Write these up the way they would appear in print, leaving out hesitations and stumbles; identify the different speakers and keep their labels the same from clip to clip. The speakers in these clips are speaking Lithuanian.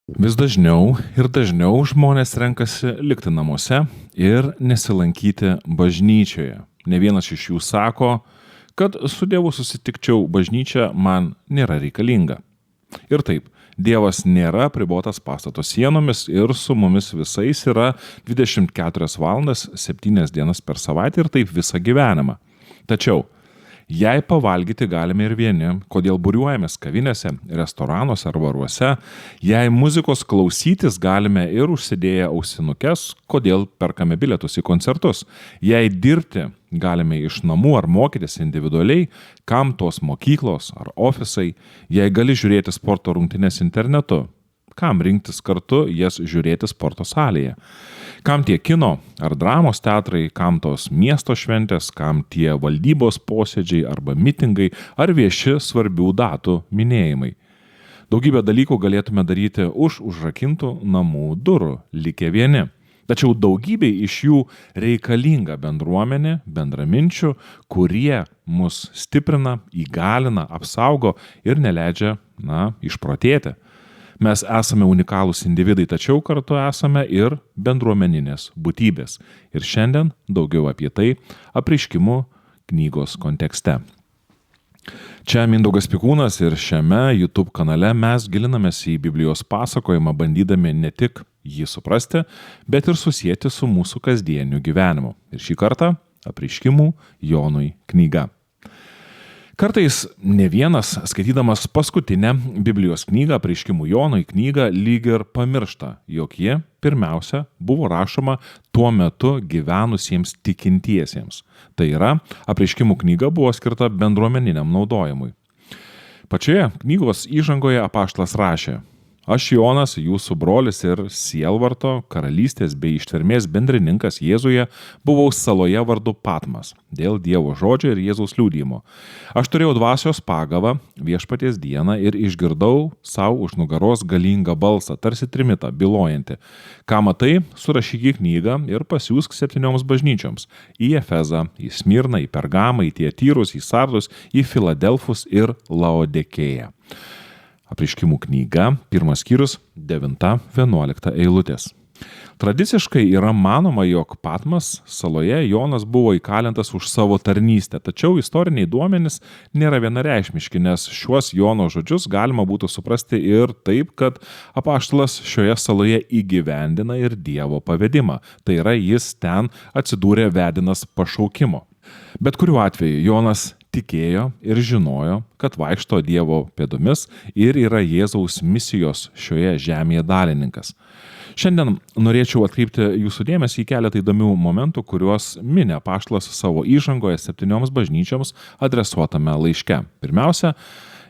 Speaker 1: Vis dažniau ir dažniau žmonės renkasi likti namuose ir nesilankyti bažnyčioje. Ne vienas iš jų sako, kad su Dievu susitikčiau bažnyčia man nėra reikalinga. Ir taip, Dievas nėra apribotas pastato sienomis ir su mumis visais yra 24 valandas 7 dienas per savaitę ir taip visą gyvenimą. Tačiau, jei pavalgyti galime ir vieni, kodėl būriuojamės kavinėse, restoranuose ar baruose, jei muzikos klausytis galime ir užsidėję ausinukes, kodėl perkame bilietus į koncertus, jei dirbti galime iš namų ar mokytis individualiai, kam tos mokyklos ar ofisai, jei gali žiūrėti sporto rungtynes internetu, kam rinktis kartu jas žiūrėti sporto salėje. Kam tie kino ar dramos teatrai, kam tos miesto šventės, kam tie valdybos posėdžiai arba mitingai ar vieši svarbių datų minėjimai. Daugybę dalykų galėtume daryti už užrakintų namų durų, likę vieni. Tačiau daugybė iš jų reikalinga bendruomenė, bendraminčių, kurie mus stiprina, įgalina, apsaugo ir neleidžia, išprotėti. Mes esame unikalūs individai, tačiau kartu esame ir bendruomeninės būtybės. Ir šiandien daugiau apie tai Apreiškimų knygos kontekste. Čia Mindaugas Pikūnas ir šiame YouTube kanale mes gilinamės į Biblijos pasakojimą, bandydami ne tik jį suprasti, bet ir susijęti su mūsų kasdieniu gyvenimu. Ir šį kartą Apreiškimų Jonui knyga. Kartais ne vienas, skaitydamas paskutinę Biblijos knygą, Apreiškimų Jonui knygą, lyg ir pamiršta, jog ji pirmiausia buvo rašoma tuo metu gyvenusiems tikintiesiems. Tai yra, Apreiškimų knyga buvo skirta bendruomeniniam naudojimui. Pačioje knygos įžangoje apaštalas rašė: Aš Jonas, jūsų brolis ir sielvarto, karalystės bei ištvermės bendrininkas Jėzuje, buvau saloje vardu Patmas, dėl Dievo žodžio ir Jėzaus liudijimo. Aš turėjau dvasios pagavą viešpaties dieną ir išgirdau savo už nugaros galingą balsą, tarsi trimitą, bylojantį. Ką matai, surašyk į knygą ir pasiųsk 7 bažnyčioms - į Efezą, į Smirną, į Pergamą, į Tietyrus, į Sardus, į Filadelfus ir Laodikėją. Apreiškimų knyga, 1 skyrius, 9-11 eilutės. Tradiciškai yra manoma, jog Patmas saloje Jonas buvo įkalintas už savo tarnystę, tačiau istoriniai duomenys nėra vienareikšmiški, nes šiuos Jono žodžius galima būtų suprasti ir taip, kad apaštalas šioje saloje įgyvendina ir Dievo pavedimą, tai yra jis ten atsidūrė vedinas pašaukimo. Bet kuriuo atveju Jonas tikėjo ir žinojo, kad vaikšto Dievo pėdomis ir yra Jėzaus misijos šioje žemėje dalininkas. Šiandien norėčiau atkreipti jūsų dėmesį į keletą įdomių momentų, kuriuos mini apaštalas savo įžangoje 7 bažnyčioms adresuotame laiške. Pirmiausia,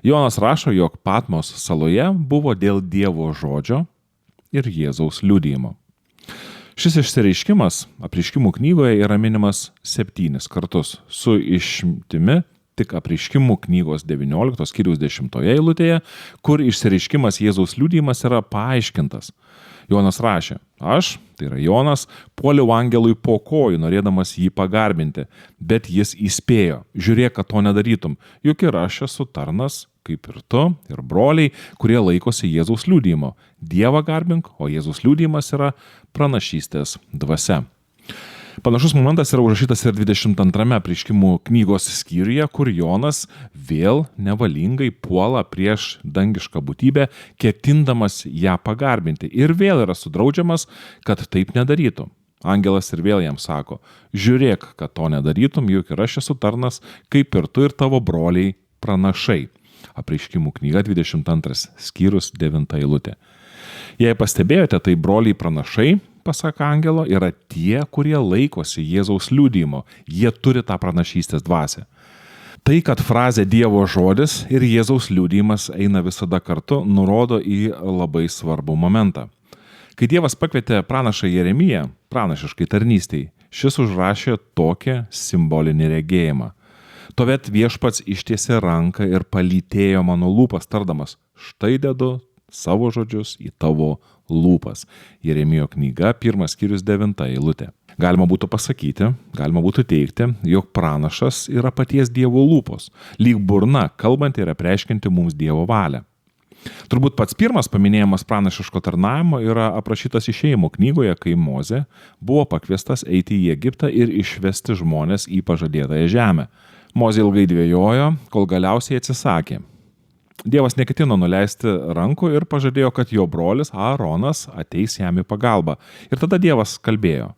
Speaker 1: Jonas rašo, jog Patmos saloje buvo dėl Dievo žodžio ir Jėzaus liudijimo. Šis išsireiškimas Apreiškimų knygoje yra minimas 7 kartus, su išimtimi tik Apreiškimų knygos 19 skyriaus 10 eilutėje, kur išsireiškimas Jėzaus liudijimas yra paaiškintas. Jonas rašė: Aš, tai yra Jonas, puoliau angelui po kojų, norėdamas jį pagarbinti, bet jis įspėjo: žiūrėk, kad to nedarytum, juk ir aš esu tarnas, kaip ir tu, ir broliai, kurie laikosi Jėzaus liudijimo. Dievą garbink, o Jėzaus liudijimas yra pranašystės dvasia. Panašus momentas yra užrašytas ir 22 Apreiškimų knygos skyriuje, kur Jonas vėl nevalingai puola prieš dangišką būtybę, ketindamas ją pagarbinti, ir vėl yra sudraudžiamas, kad taip nedarytų. Angelas ir vėl jam sako: žiūrėk, kad to nedarytum, juk ir aš esu tarnas, kaip ir tu ir tavo broliai pranašai. Apreiškimų knyga 22 skyrius 9 eilutė. Jei pastebėjote, tai broliai pranašai, pasak angelo, yra tie, kurie laikosi Jėzaus liudijimo. Jie turi tą pranašystės dvasią. Tai, kad frazė Dievo žodis ir Jėzaus liudijimas eina visada kartu, nurodo į labai svarbų momentą. Kai Dievas pakvietė pranašą Jeremiją pranašiškai tarnystei, šis užrašė tokį simbolinį regėjimą. Tuomet viešpats ištiesė ranką ir palytėjo mano lūpas, tardamas: štai dedu savo žodžius į tavo lūpas. Jeremijo knyga, 1 skyrius 9 eilutė. Galima būtų pasakyti, galima būtų teigti, jog pranašas yra paties Dievo lūpos, lyg burna, kalbanti ir apreiškinti mums Dievo valią. Turbūt pats pirmas paminėjimas pranašiško tarnavimo yra aprašytas Išėjimo knygoje, kai Mozė buvo pakviestas eiti į Egiptą ir išvesti žmonės į pažadėtąją žemę. Mozė ilgai dvejojo, kol galiausiai atsisakė. Dievas neketino nuleisti rankų ir pažadėjo, kad jo brolis Aaronas ateis jam į pagalbą. Ir tada Dievas kalbėjo: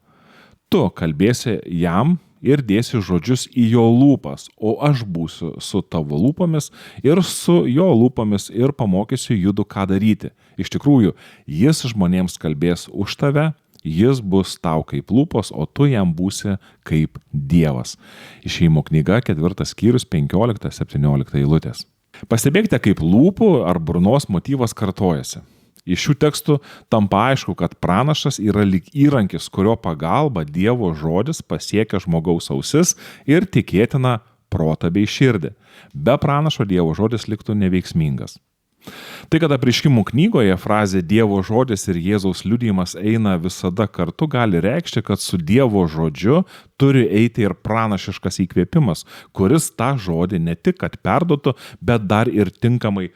Speaker 1: tu kalbėsi jam ir dėsi žodžius į jo lūpas, o aš būsiu su tavo lūpomis ir su jo lūpomis ir pamokysiu judu, ką daryti. Iš tikrųjų, jis žmonėms kalbės už tave, jis bus tau kaip lūpos, o tu jam būsi kaip Dievas. Išėjimo knyga 4 skyrius 15-17 eilutės. Pastebėkite, kaip lūpų ar burnos motyvas kartojasi. Iš šių tekstų tampa aišku, kad pranašas yra lyg įrankis, kurio pagalba Dievo žodis pasiekia žmogaus ausis ir tikėtina protą bei širdį. Be pranašo Dievo žodis liktų neveiksmingas. Tai, kad Apreiškimų knygoje frazė Dievo žodis ir Jėzaus liudijimas eina visada kartu, gali reikšti, kad su Dievo žodžiu turi eiti ir pranašiškas įkvėpimas, kuris tą žodį ne tik kad perduotų, bet dar ir tinkamai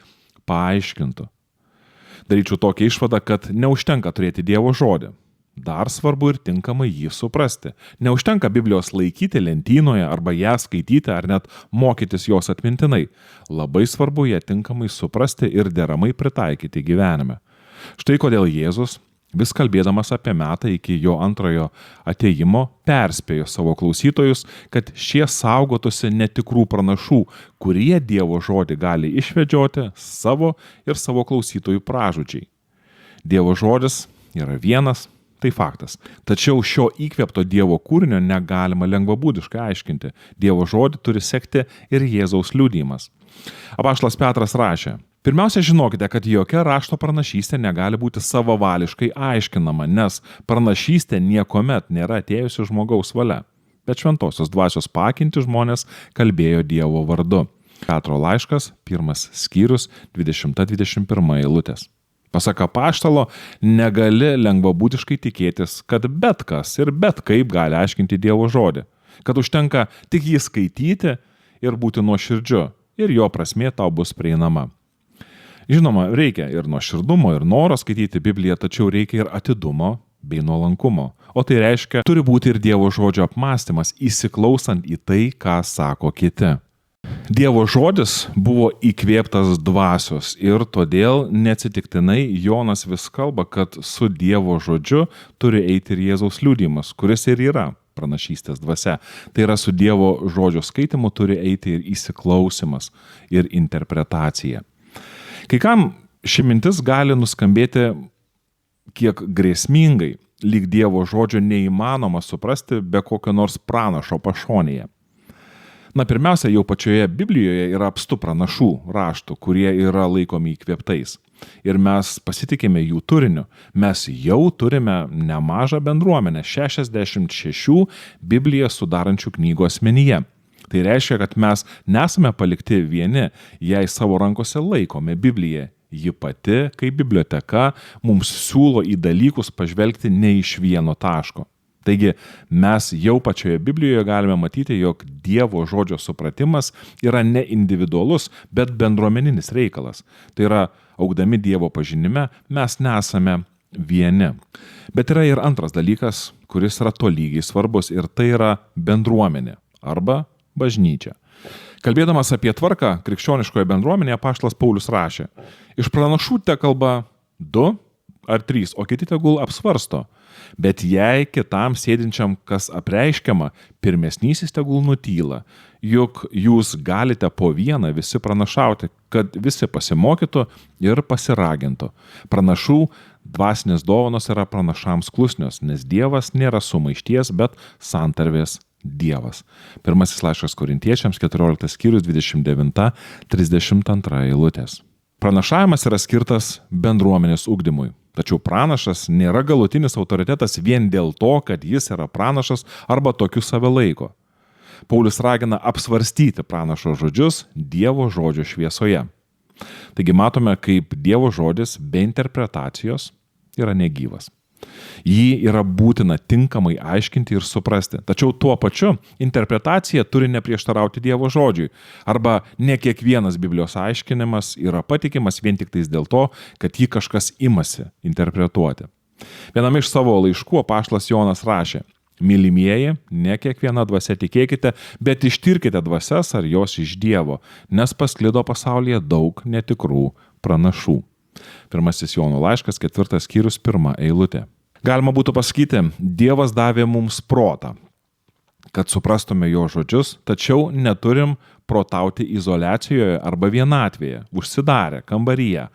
Speaker 1: paaiškintų. Daryčiau tokią išvadą, kad neužtenka turėti Dievo žodį. Dar svarbu ir tinkamai jį suprasti. Neužtenka Biblijos laikyti lentynoje arba ją skaityti ar net mokytis jos atmintinai. Labai svarbu ją tinkamai suprasti ir deramai pritaikyti gyvenime. Štai kodėl Jėzus, vis kalbėdamas apie metą iki jo antrojo atėjimo, perspėjo savo klausytojus, kad šie saugotųsi netikrų pranašų, kurie Dievo žodį gali išvedžioti savo ir savo klausytojų pražūdžiai. Dievo žodis yra vienas, tai faktas. Tačiau šio įkvėpto Dievo kūrinio negalima lengvabūdiškai aiškinti. Dievo žodį turi sekti ir Jėzaus liudijimas. Apaštalas Petras rašė: pirmiausia, žinokite, kad jokia rašto pranašystė negali būti savavališkai aiškinama, nes pranašystė niekuomet nėra atėjusi žmogaus valia, bet šventosios dvasios pakinti žmonės kalbėjo Dievo vardu. Petro laiškas, 1 skyrius, 20-21 eilutės. Pasak apaštalo, negali lengvabūdiškai tikėtis, kad bet kas ir bet kaip gali aiškinti Dievo žodį, kad užtenka tik jį skaityti ir būti nuoširdžiu, ir jo prasmė tau bus prieinama. Žinoma, reikia ir nuoširdumo, ir noro skaityti Bibliją, tačiau reikia ir atidumo bei nuolankumo. O tai reiškia, turi būti ir Dievo žodžio apmąstymas, įsiklausant į tai, ką sako kiti. Dievo žodis buvo įkvėptas dvasios ir todėl neatsitiktinai Jonas vis kalba, kad su Dievo žodžiu turi eiti ir Jėzaus liudijimas, kuris ir yra pranašystės dvasia. Tai yra, su Dievo žodžio skaitimu turi eiti ir įsiklausimas, ir interpretacija. Kai kam ši mintis gali nuskambėti kiek grėsmingai, lyg Dievo žodžio neįmanoma suprasti be kokio nors pranašo pašonėje. Pirmiausia, jau pačioje Biblijoje yra apstu pranašų raštų, kurie yra laikomi įkvėptais. Ir mes pasitikime jų turiniu. Mes jau turime nemažą bendruomenę, 66 Bibliją sudarančių knygų asmenyje. Tai reiškia, kad mes nesame palikti vieni, jei savo rankose laikome Bibliją. Ji pati, kaip biblioteka, mums siūlo į dalykus pažvelgti ne iš vieno taško. Taigi mes jau pačioje Biblijoje galime matyti, jog Dievo žodžio supratimas yra ne individualus, bet bendruomeninis reikalas. Tai yra, augdami Dievo pažinime, mes nesame vieni. Bet yra ir antras dalykas, kuris yra tolygiai svarbus, ir tai yra bendruomenė arba bažnyčia. Kalbėdamas apie tvarką krikščioniškoje bendruomenėje, apaštalas Paulius rašė: iš pranašų tekalba 2 ar 3, o kiti tegul apsvarsto. Bet jei kitam sėdinčiam kas apreiškiama, pirmesnysis tegul nutyla, juk jūs galite po vieną visi pranašauti, kad visi pasimokytų ir pasiragintų. Pranašų dvasinės dovanos yra pranašams klusnios, nes Dievas nėra sumaišties, bet santarvės Dievas. Pirmasis laiškas Korintiečiams, 14 skyrius, 29-32 eilutės. Pranašavimas yra skirtas bendruomenės ugdymui. Tačiau pranašas nėra galutinis autoritetas vien dėl to, kad jis yra pranašas arba tokiu save laiko. Paulius ragina apsvarstyti pranašo žodžius Dievo žodžio šviesoje. Taigi matome, kaip Dievo žodis be interpretacijos yra negyvas. Jį yra būtina tinkamai aiškinti ir suprasti. Tačiau tuo pačiu interpretacija turi neprieštarauti Dievo žodžiui. Arba ne kiekvienas Biblijos aiškinimas yra patikimas vien tik tais dėl to, kad jį kažkas imasi interpretuoti. Viename iš savo laiškų apaštalas Jonas rašė: Mylimieji, ne kiekviena dvasia tikėkite, bet ištirkite dvasias ar jos iš Dievo, nes pasklido pasaulyje daug netikrų pranašų. Pirmasis Jono laiškas, 4 skyrius, 1 eilutė. Galima būtų pasakyti, Dievas davė mums protą, kad suprastume jo žodžius, tačiau neturim protauti izoliacijoje arba vienatvėje, užsidarę kambaryje.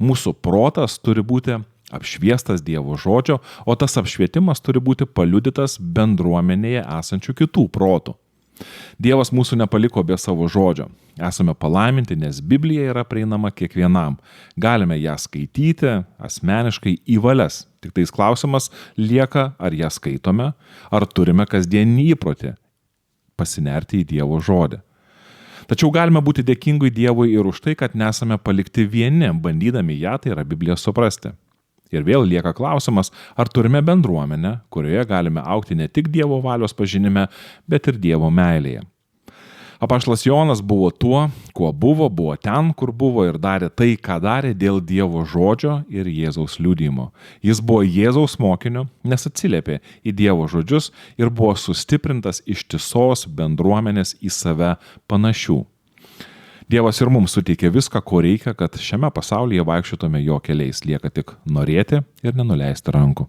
Speaker 1: Mūsų protas turi būti apšviestas Dievo žodžio, o tas apšvietimas turi būti paliudytas bendruomenėje esančių kitų protų. Dievas mūsų nepaliko be savo žodžio. Esame palaiminti, nes Biblija yra prieinama kiekvienam. Galime ją skaityti asmeniškai į valias. Tik tais klausimas lieka, ar ją skaitome, ar turime kasdienį įprotį pasinerti į Dievo žodį. Tačiau galime būti dėkingi Dievui ir už tai, kad nesame palikti vieni, bandydami ją, tai yra Bibliją, suprasti. Ir vėl lieka klausimas, ar turime bendruomenę, kurioje galime augti ne tik Dievo valios pažinime, bet ir Dievo meilėje. Apaštalas Jonas buvo tuo, kuo buvo ten, kur buvo ir darė tai, ką darė dėl Dievo žodžio ir Jėzaus liudijimo. Jis buvo Jėzaus mokiniu, nes atsiliepė į Dievo žodžius ir buvo sustiprintas ištisos bendruomenės į save panašių. Dievas ir mums suteikė viską, ko reikia, kad šiame pasaulyje vaikščiotume jo keliais. Lieka tik norėti ir nenuleisti rankų.